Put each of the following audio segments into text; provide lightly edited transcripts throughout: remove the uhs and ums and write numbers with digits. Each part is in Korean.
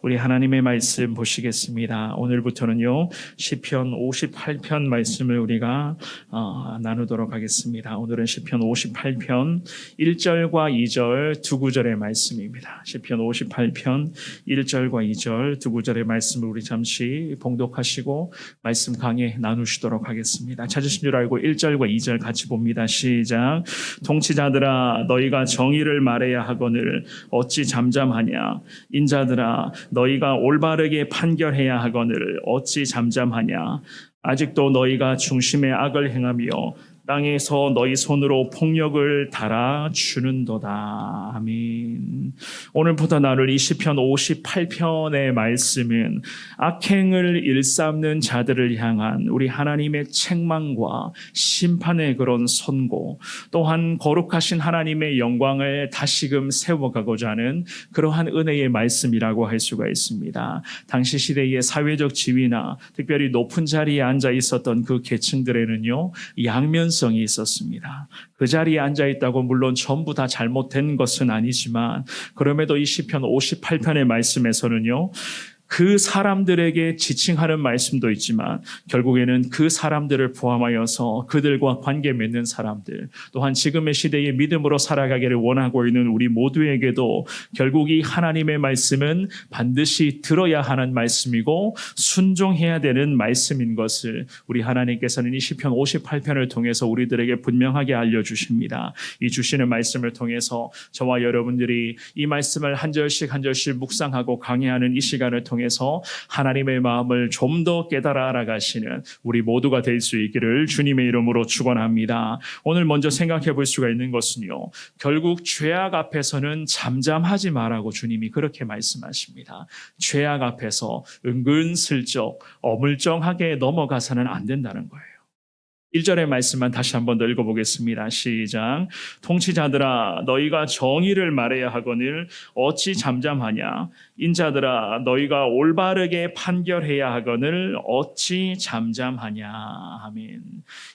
우리 하나님의 말씀 보시겠습니다. 오늘부터는요 시편 58편 말씀을 우리가 나누도록 하겠습니다. 오늘은 시편 58편 1절과 2절 두 구절의 말씀입니다. 시편 58편 1절과 2절 두 구절의 말씀을 우리 잠시 봉독하시고 말씀 강해 나누시도록 하겠습니다. 찾으신 줄 알고 1절과 2절 같이 봅니다. 시작. 통치자들아 너희가 정의를 말해야 하거늘 어찌 잠잠하냐. 인자들아 너희가 올바르게 판결해야 하거늘 어찌 잠잠하냐. 아직도 너희가 중심에 악을 행하며 땅에서 너희 손으로 폭력을 달아주는도다. 아멘. 오늘부터 나눌 이 시편 58편의 말씀은 악행을 일삼는 자들을 향한 우리 하나님의 책망과 심판의 그런 선고, 또한 거룩하신 하나님의 영광을 다시금 세워가고자 하는 그러한 은혜의 말씀이라고 할 수가 있습니다. 당시 시대의 사회적 지위나 특별히 높은 자리에 앉아 있었던 그 계층들에는요 양면성이 있었습니다. 그 자리에 앉아 있다고 물론 전부 다 잘못된 것은 아니지만 그럼에도 이 시편 58편의 말씀에서는요 그 사람들에게 지칭하는 말씀도 있지만 결국에는 그 사람들을 포함하여서 그들과 관계 맺는 사람들, 또한 지금의 시대에 믿음으로 살아가기를 원하고 있는 우리 모두에게도 결국 이 하나님의 말씀은 반드시 들어야 하는 말씀이고 순종해야 되는 말씀인 것을 우리 하나님께서는 이 시편 58편을 통해서 우리들에게 분명하게 알려주십니다. 이 주시는 말씀을 통해서 저와 여러분들이 이 말씀을 한 절씩 한 절씩 묵상하고 강해하는 이 시간을 통해서 하나님의 마음을 좀 더 깨달아 알아가시는 우리 모두가 될 수 있기를 주님의 이름으로 축원합니다. 오늘 먼저 생각해 볼 수가 있는 것은요, 결국 죄악 앞에서는 잠잠하지 말라고 주님이 그렇게 말씀하십니다. 죄악 앞에서 은근슬쩍 어물쩡하게 넘어가서는 안 된다는 거예요. 1절의 말씀만 다시 한번 더 읽어보겠습니다. 시작. 통치자들아 너희가 정의를 말해야 하거늘 어찌 잠잠하냐. 인자들아 너희가 올바르게 판결해야 하거늘 어찌 잠잠하냐. 아멘.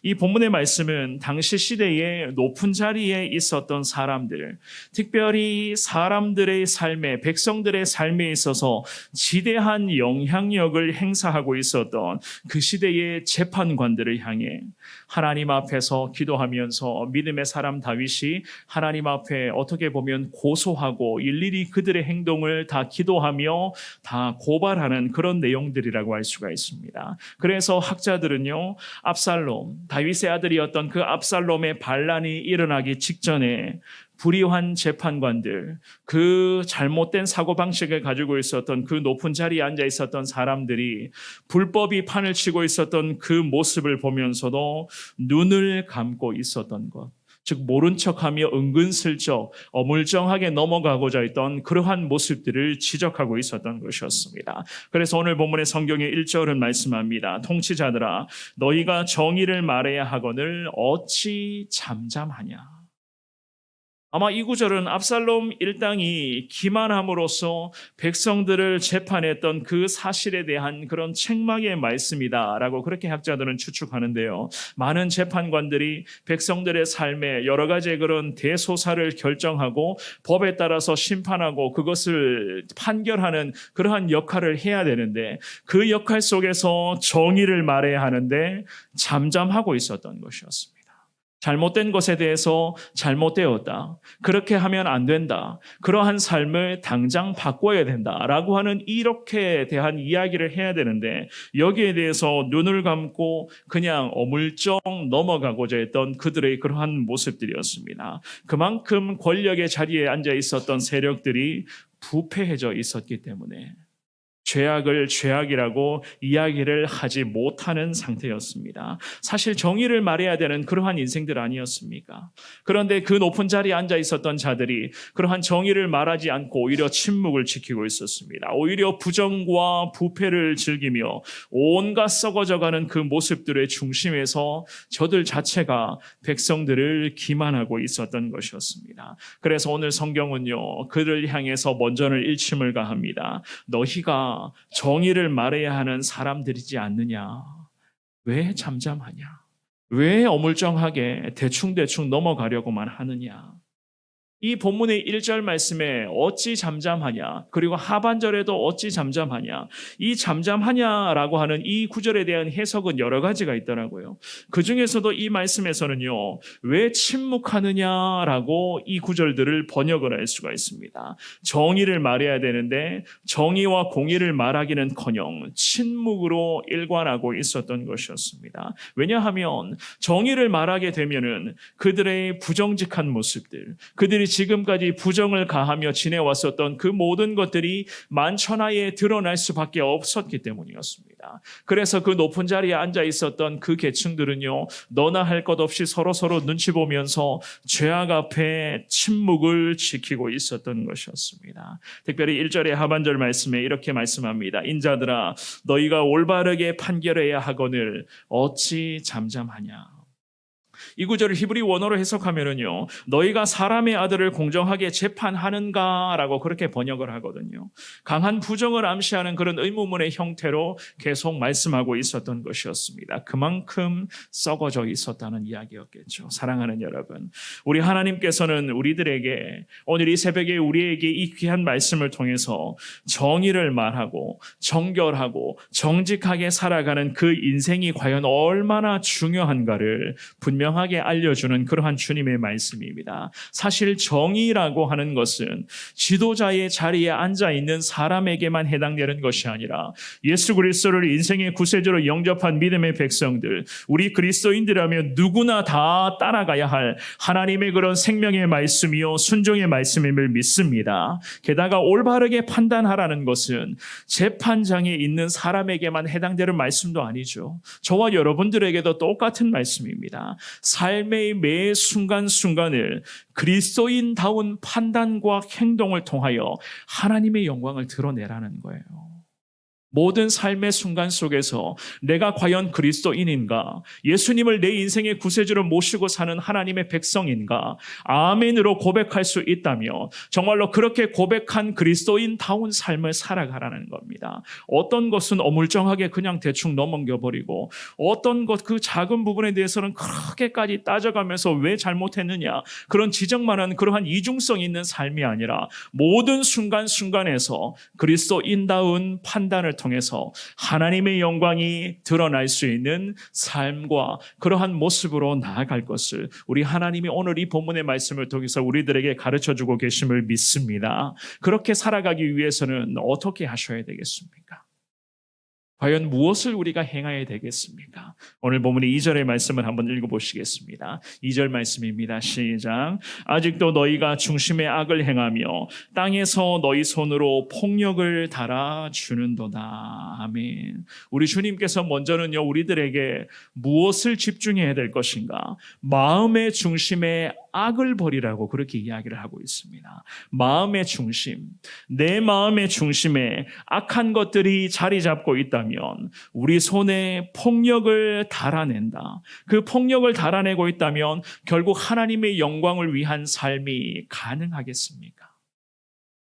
이 본문의 말씀은 당시 시대에 높은 자리에 있었던 사람들, 특별히 사람들의 삶에, 백성들의 삶에 있어서 지대한 영향력을 행사하고 있었던 그 시대의 재판관들을 향해 하나님 앞에서 기도하면서 믿음의 사람 다윗이 하나님 앞에 어떻게 보면 고소하고 일일이 그들의 행동을 다 기도하며 다 고발하는 그런 내용들이라고 할 수가 있습니다. 그래서 학자들은요, 압살롬, 다윗의 아들이었던 그 압살롬의 반란이 일어나기 직전에 불의한 재판관들, 그 잘못된 사고방식을 가지고 있었던 그 높은 자리에 앉아 있었던 사람들이 불법이 판을 치고 있었던 그 모습을 보면서도 눈을 감고 있었던 것, 즉 모른 척하며 은근슬쩍 어물쩡하게 넘어가고자 했던 그러한 모습들을 지적하고 있었던 것이었습니다. 그래서 오늘 본문의 성경의 1절은 말씀합니다. 통치자들아 너희가 정의를 말해야 하거늘 어찌 잠잠하냐. 아마 이 구절은 압살롬 일당이 기만함으로써 백성들을 재판했던 그 사실에 대한 그런 책망의 말씀이다라고 그렇게 학자들은 추측하는데요. 많은 재판관들이 백성들의 삶에 여러 가지의 그런 대소사를 결정하고 법에 따라서 심판하고 그것을 판결하는 그러한 역할을 해야 되는데 그 역할 속에서 정의를 말해야 하는데 잠잠하고 있었던 것이었습니다. 잘못된 것에 대해서 잘못되었다. 그렇게 하면 안 된다. 그러한 삶을 당장 바꿔야 된다라고 하는 이렇게 대한 이야기를 해야 되는데 여기에 대해서 눈을 감고 그냥 어물쩡 넘어가고자 했던 그들의 그러한 모습들이었습니다. 그만큼 권력의 자리에 앉아 있었던 세력들이 부패해져 있었기 때문에 죄악을 죄악이라고 이야기를 하지 못하는 상태였습니다. 사실 정의를 말해야 되는 그러한 인생들 아니었습니까? 그런데 그 높은 자리에 앉아 있었던 자들이 그러한 정의를 말하지 않고 오히려 침묵을 지키고 있었습니다. 오히려 부정과 부패를 즐기며 온갖 썩어져가는 그 모습들의 중심에서 저들 자체가 백성들을 기만하고 있었던 것이었습니다. 그래서 오늘 성경은요, 그를 향해서 먼저는 일침을 가합니다. 너희가 정의를 말해야 하는 사람들이지 않느냐? 왜 잠잠하냐? 왜 어물쩡하게 대충대충 넘어가려고만 하느냐? 이 본문의 1절 말씀에 어찌 잠잠하냐, 그리고 하반절에도 어찌 잠잠하냐, 이 잠잠하냐라고 하는 이 구절에 대한 해석은 여러 가지가 있더라고요. 그 중에서도 이 말씀에서는요, 왜 침묵하느냐라고 이 구절들을 번역을 할 수가 있습니다. 정의를 말해야 되는데 정의와 공의를 말하기는커녕 침묵으로 일관하고 있었던 것이었습니다. 왜냐하면 정의를 말하게 되면은 그들의 부정직한 모습들, 그들이 지금까지 부정을 가하며 지내왔었던 그 모든 것들이 만천하에 드러날 수밖에 없었기 때문이었습니다. 그래서 그 높은 자리에 앉아 있었던 그 계층들은요, 너나 할 것 없이 서로서로 눈치 보면서 죄악 앞에 침묵을 지키고 있었던 것이었습니다. 특별히 1절의 하반절 말씀에 이렇게 말씀합니다. 인자들아, 너희가 올바르게 판결해야 하거늘 어찌 잠잠하냐. 이 구절을 히브리 원어로 해석하면은요, 너희가 사람의 아들을 공정하게 재판하는가라고 그렇게 번역을 하거든요. 강한 부정을 암시하는 그런 의문문의 형태로 계속 말씀하고 있었던 것이었습니다. 그만큼 썩어져 있었다는 이야기였겠죠. 사랑하는 여러분, 우리 하나님께서는 우리들에게 오늘 이 새벽에 우리에게 이 귀한 말씀을 통해서 정의를 말하고 정결하고 정직하게 살아가는 그 인생이 과연 얼마나 중요한가를 분명하게 알려주는 그러한 주님의 말씀입니다. 사실 정의라고 하는 것은 지도자의 자리에 앉아있는 사람에게만 해당되는 것이 아니라 예수 그리스도를 인생의 구세주로 영접한 믿음의 백성들, 우리 그리스도인들이라면 누구나 다 따라가야 할 하나님의 그런 생명의 말씀이요 순종의 말씀임을 믿습니다. 게다가 올바르게 판단하라는 것은 재판장에 있는 사람에게만 해당되는 말씀도 아니죠. 저와 여러분들에게도 똑같은 말씀입니다. 삶의 매 순간순간을 그리스도인다운 판단과 행동을 통하여 하나님의 영광을 드러내라는 거예요. 모든 삶의 순간 속에서 내가 과연 그리스도인인가, 예수님을 내 인생의 구세주로 모시고 사는 하나님의 백성인가, 아멘으로 고백할 수 있다며 정말로 그렇게 고백한 그리스도인다운 삶을 살아가라는 겁니다. 어떤 것은 어물쩡하게 그냥 대충 넘겨버리고 어떤 것 그 작은 부분에 대해서는 그렇게까지 따져가면서 왜 잘못했느냐 그런 지적만 하는 그러한 이중성 있는 삶이 아니라 모든 순간순간에서 그리스도인다운 판단을 통해서 하나님의 영광이 드러날 수 있는 삶과 그러한 모습으로 나아갈 것을 우리 하나님이 오늘 이 본문의 말씀을 통해서 우리들에게 가르쳐주고 계심을 믿습니다. 그렇게 살아가기 위해서는 어떻게 하셔야 되겠습니까? 과연 무엇을 우리가 행해야 되겠습니까? 오늘 본문의 2절의 말씀을 한번 읽어보시겠습니다. 2절 말씀입니다. 시작. 아직도 너희가 중심의 악을 행하며 땅에서 너희 손으로 폭력을 달아주는도다. 아멘. 우리 주님께서 먼저는요, 우리들에게 무엇을 집중해야 될 것인가? 마음의 중심에 악을 버리라고 그렇게 이야기를 하고 있습니다. 마음의 중심, 내 마음의 중심에 악한 것들이 자리 잡고 있다면 우리 손에 폭력을 달아낸다. 그 폭력을 달아내고 있다면 결국 하나님의 영광을 위한 삶이 가능하겠습니까?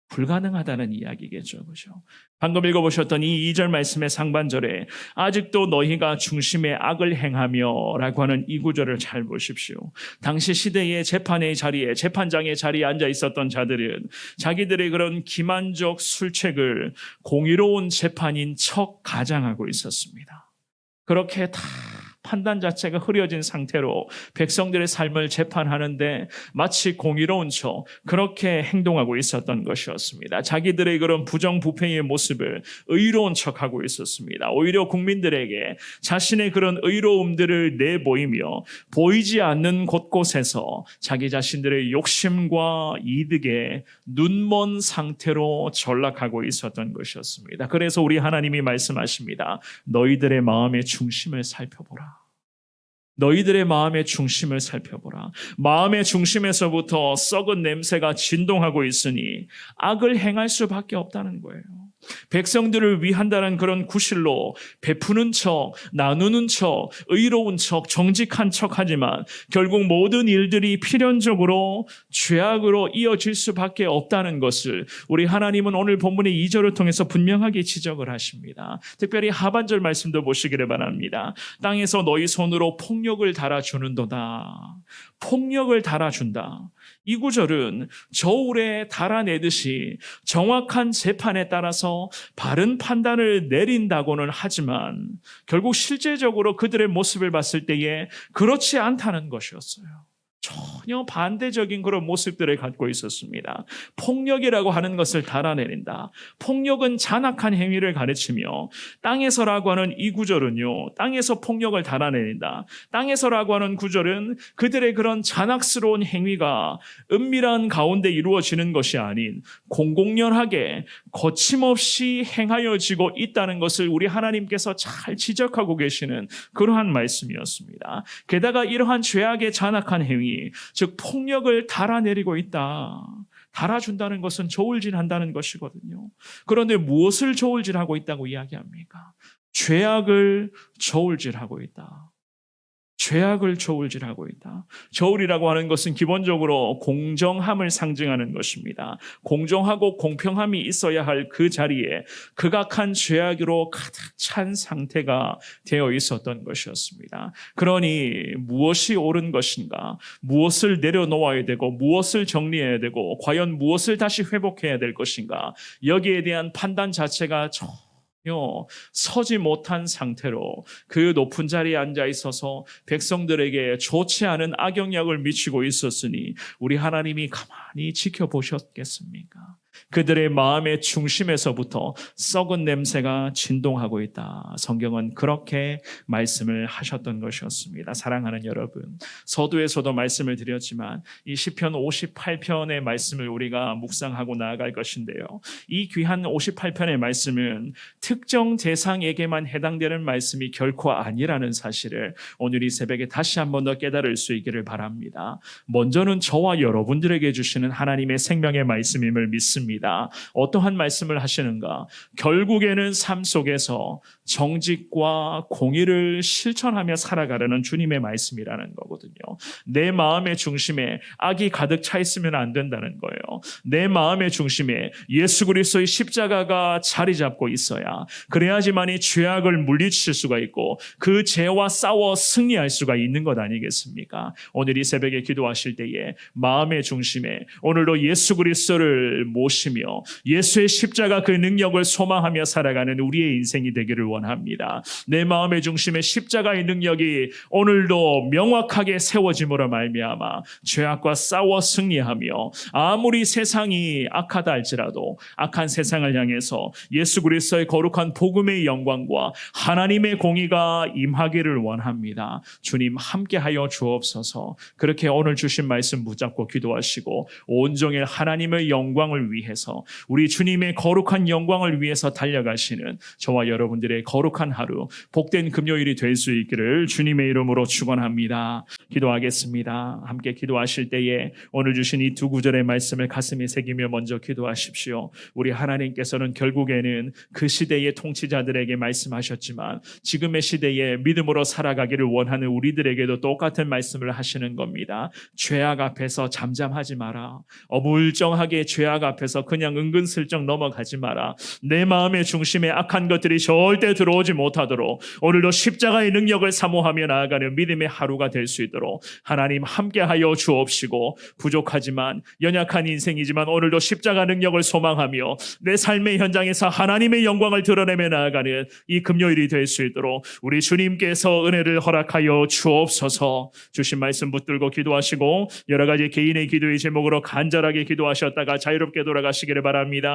불가능하다는 이야기겠죠. 그죠? 방금 읽어보셨던 이 2절 말씀의 상반절에 아직도 너희가 중심의 악을 행하며 라고 하는 이 구절을 잘 보십시오. 당시 시대의 재판의 자리에, 재판장의 자리에 앉아 있었던 자들은 자기들의 그런 기만적 술책을 공의로운 재판인 척 가장하고 있었습니다. 그렇게 다 판단 자체가 흐려진 상태로 백성들의 삶을 재판하는데 마치 공의로운 척 그렇게 행동하고 있었던 것이었습니다. 자기들의 그런 부정부패의 모습을 의로운 척하고 있었습니다. 오히려 국민들에게 자신의 그런 의로움들을 내보이며 보이지 않는 곳곳에서 자기 자신들의 욕심과 이득에 눈먼 상태로 전락하고 있었던 것이었습니다. 그래서 우리 하나님이 말씀하십니다. 너희들의 마음의 중심을 살펴보라. 너희들의 마음의 중심을 살펴보라. 마음의 중심에서부터 썩은 냄새가 진동하고 있으니 악을 행할 수밖에 없다는 거예요. 백성들을 위한다는 그런 구실로 베푸는 척, 나누는 척, 의로운 척, 정직한 척 하지만 결국 모든 일들이 필연적으로 죄악으로 이어질 수밖에 없다는 것을 우리 하나님은 오늘 본문의 2절을 통해서 분명하게 지적을 하십니다. 특별히 하반절 말씀도 보시기를 바랍니다. 땅에서 너희 손으로 폭력을 달아주는도다. 폭력을 달아준다. 이 구절은 저울에 달아내듯이 정확한 재판에 따라서 바른 판단을 내린다고는 하지만 결국 실제적으로 그들의 모습을 봤을 때에 그렇지 않다는 것이었어요. 전혀 반대적인 그런 모습들을 갖고 있었습니다. 폭력이라고 하는 것을 달아내린다. 폭력은 잔악한 행위를 가르치며 땅에서라고 하는 이 구절은요, 땅에서 폭력을 달아내린다. 땅에서라고 하는 구절은 그들의 그런 잔악스러운 행위가 은밀한 가운데 이루어지는 것이 아닌 공공연하게 거침없이 행하여지고 있다는 것을 우리 하나님께서 잘 지적하고 계시는 그러한 말씀이었습니다. 게다가 이러한 죄악의 잔악한 행위, 즉 폭력을 달아내리고 있다. 달아준다는 것은 저울질한다는 것이거든요. 그런데 무엇을 저울질하고 있다고 이야기합니까? 죄악을 저울질하고 있다. 죄악을 저울질하고 있다. 저울이라고 하는 것은 기본적으로 공정함을 상징하는 것입니다. 공정하고 공평함이 있어야 할 그 자리에 극악한 죄악으로 가득 찬 상태가 되어 있었던 것이었습니다. 그러니 무엇이 옳은 것인가, 무엇을 내려놓아야 되고 무엇을 정리해야 되고 과연 무엇을 다시 회복해야 될 것인가, 여기에 대한 판단 자체가 서지 못한 상태로 그 높은 자리에 앉아 있어서 백성들에게 좋지 않은 악영향을 미치고 있었으니 우리 하나님이 가만히 지켜보셨겠습니까? 그들의 마음의 중심에서부터 썩은 냄새가 진동하고 있다. 성경은 그렇게 말씀을 하셨던 것이었습니다. 사랑하는 여러분, 서두에서도 말씀을 드렸지만 이 시편 58편의 말씀을 우리가 묵상하고 나아갈 것인데요, 이 귀한 58편의 말씀은 특정 대상에게만 해당되는 말씀이 결코 아니라는 사실을 오늘 이 새벽에 다시 한 번 더 깨달을 수 있기를 바랍니다. 먼저는 저와 여러분들에게 주시는 하나님의 생명의 말씀임을 믿습니다. 어떠한 말씀을 하시는가? 결국에는 삶 속에서 정직과 공의를 실천하며 살아가려는 주님의 말씀이라는 거거든요. 내 마음의 중심에 악이 가득 차 있으면 안 된다는 거예요. 내 마음의 중심에 예수 그리스도의 십자가가 자리 잡고 있어야, 그래야지만이 죄악을 물리칠 수가 있고 그 죄와 싸워 승리할 수가 있는 것 아니겠습니까? 오늘 이 새벽에 기도하실 때에 마음의 중심에 오늘도 예수 그리스도를 모시며 예수의 십자가 그 능력을 소망하며 살아가는 우리의 인생이 되기를 원합니다. 내 마음의 중심에 십자가의 능력이 오늘도 명확하게 세워짐으로 말미암아 죄악과 싸워 승리하며 아무리 세상이 악하다 할지라도 악한 세상을 향해서 예수 그리스도의 거룩한 복음의 영광과 하나님의 공의가 임하기를 원합니다. 주님 함께하여 주옵소서. 그렇게 오늘 주신 말씀 붙잡고 기도하시고 온종일 하나님의 영광을 위해서, 우리 주님의 거룩한 영광을 위해서 달려가시는 저와 여러분들의 거룩한 하루, 복된 금요일이 될 수 있기를 주님의 이름으로 축원합니다. 기도하겠습니다. 함께 기도하실 때에 오늘 주신 이 두 구절의 말씀을 가슴에 새기며 먼저 기도하십시오. 우리 하나님께서는 결국에는 그 시대의 통치자들에게 말씀하셨지만 지금의 시대에 믿음으로 살아가기를 원하는 우리들에게도 똑같은 말씀을 하시는 겁니다. 죄악 앞에서 잠잠하지 마라. 어물쩡하게 죄악 앞에서 그냥 은근슬쩍 넘어가지 마라. 내 마음의 중심에 악한 것들이 절대 들어오지 못하도록 오늘도 십자가의 능력을 사모하며 나아가는 믿음의 하루가 될 수 있도록 하나님 함께하여 주옵시고, 부족하지만 연약한 인생이지만 오늘도 십자가 능력을 소망하며 내 삶의 현장에서 하나님의 영광을 드러내며 나아가는 이 금요일이 될 수 있도록 우리 주님께서 은혜를 허락하여 주옵소서. 주신 말씀 붙들고 기도하시고 여러 가지 개인의 기도의 제목으로 간절하게 기도하셨다가 자유롭게 돌아가시기를 바랍니다.